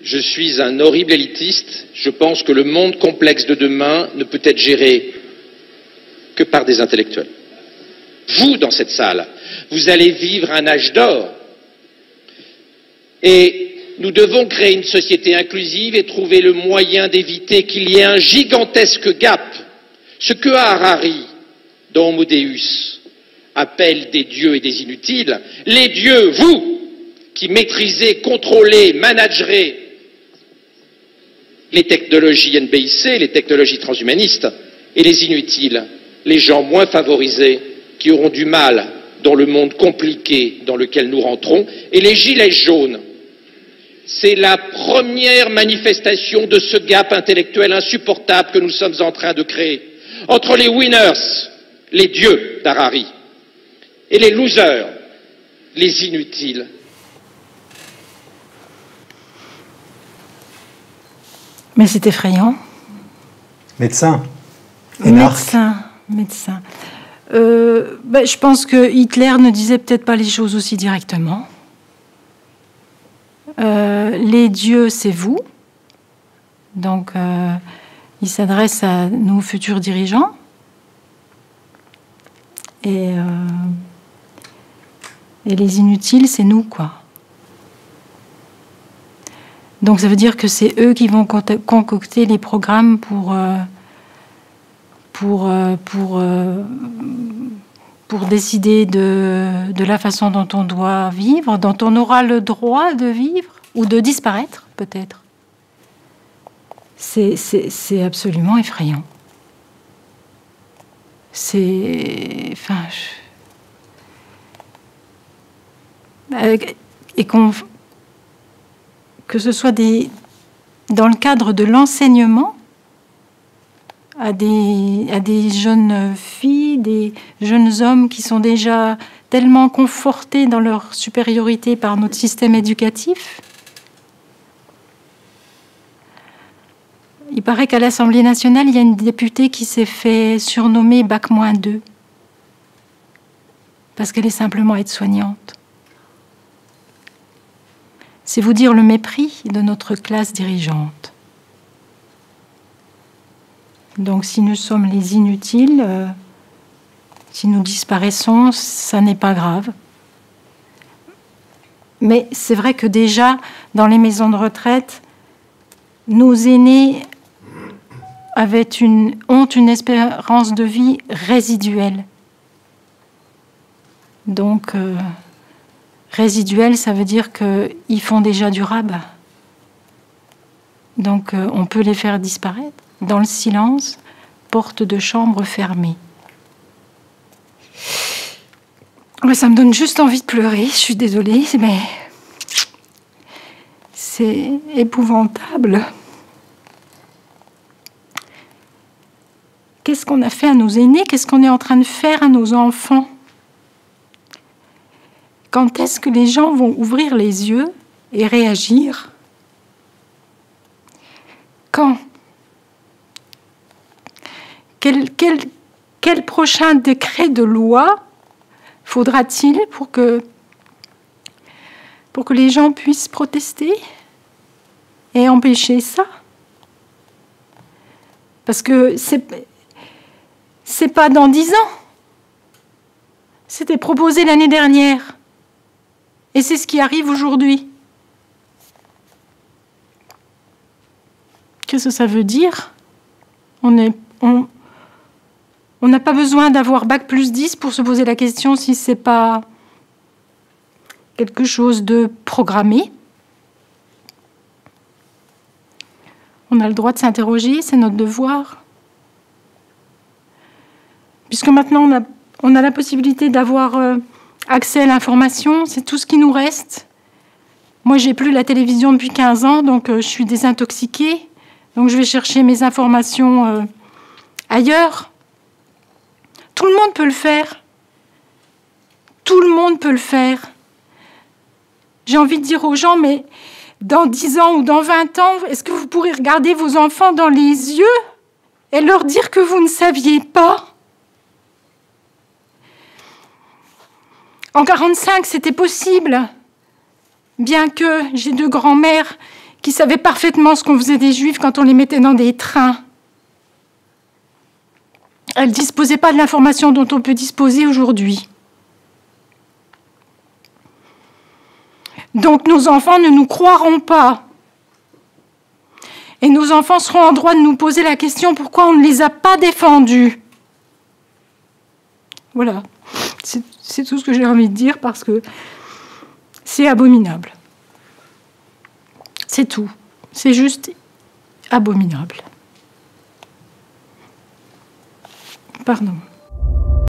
Je suis un horrible élitiste. Je pense que le monde complexe de demain ne peut être géré que par des intellectuels. Vous, dans cette salle, vous allez vivre un âge d'or. Et nous devons créer une société inclusive et trouver le moyen d'éviter qu'il y ait un gigantesque gap. Ce que Harari, dans Homo Deus, appelle des dieux et des inutiles, les dieux, vous, qui maîtrisez, contrôlez, managerez les technologies NBIC, les technologies transhumanistes, et les inutiles, les gens moins favorisés, qui auront du mal dans le monde compliqué dans lequel nous rentrons, et les gilets jaunes. C'est la première manifestation de ce gap intellectuel insupportable que nous sommes en train de créer entre les winners, les dieux d'Harari, et les losers, les inutiles. Mais c'est effrayant. Médecin. Médecin. Je pense que Hitler ne disait peut-être pas les choses aussi directement. Les dieux, c'est vous. Donc, il s'adresse à nos futurs dirigeants. Et les inutiles, c'est nous, quoi. Donc, ça veut dire que c'est eux qui vont concocter les programmes pour décider de la façon dont on doit vivre, dont on aura le droit de vivre, ou de disparaître, peut-être. C'est absolument effrayant. Et que ce soit dans le cadre de l'enseignement, à des jeunes filles, des jeunes hommes qui sont déjà tellement confortés dans leur supériorité par notre système éducatif. Il paraît qu'à l'Assemblée nationale, il y a une députée qui s'est fait surnommer Bac-2 parce qu'elle est simplement aide-soignante. C'est vous dire le mépris de notre classe dirigeante. Donc si nous sommes les inutiles, si nous disparaissons, ça n'est pas grave. Mais c'est vrai que déjà, dans les maisons de retraite, nos aînés ont une espérance de vie résiduelle. Donc, résiduelle, ça veut dire qu'ils font déjà du rabat. Donc, on peut les faire disparaître. Dans le silence, porte de chambre fermée. Ouais, ça me donne juste envie de pleurer, je suis désolée, mais c'est épouvantable. Qu'est-ce qu'on a fait à nos aînés? Qu'est-ce qu'on est en train de faire à nos enfants? Quand est-ce que les gens vont ouvrir les yeux et réagir? Quand? Quel prochain décret de loi faudra-t-il pour que les gens puissent protester et empêcher ça? Parce que c'est pas dans 10 ans. C'était proposé l'année dernière. Et c'est ce qui arrive aujourd'hui. Qu'est-ce que ça veut dire? On n'a pas besoin d'avoir Bac+10 pour se poser la question si ce n'est pas quelque chose de programmé. On a le droit de s'interroger, c'est notre devoir. Puisque maintenant on a la possibilité d'avoir accès à l'information, c'est tout ce qui nous reste. Moi, j'ai plus la télévision depuis 15 ans, donc je suis désintoxiquée. Donc je vais chercher mes informations ailleurs. Tout le monde peut le faire. Tout le monde peut le faire. J'ai envie de dire aux gens, mais dans 10 ans ou dans 20 ans, est-ce que vous pourrez regarder vos enfants dans les yeux et leur dire que vous ne saviez pas? En 1945, c'était possible. Bien que j'ai 2 grands-mères qui savaient parfaitement ce qu'on faisait des Juifs quand on les mettait dans des trains. Elles ne disposaient pas de l'information dont on peut disposer aujourd'hui. Donc nos enfants ne nous croiront pas. Et nos enfants seront en droit de nous poser la question pourquoi on ne les a pas défendus. Voilà, c'est tout ce que j'ai envie de dire parce que c'est abominable. C'est tout. C'est juste abominable. Pardon.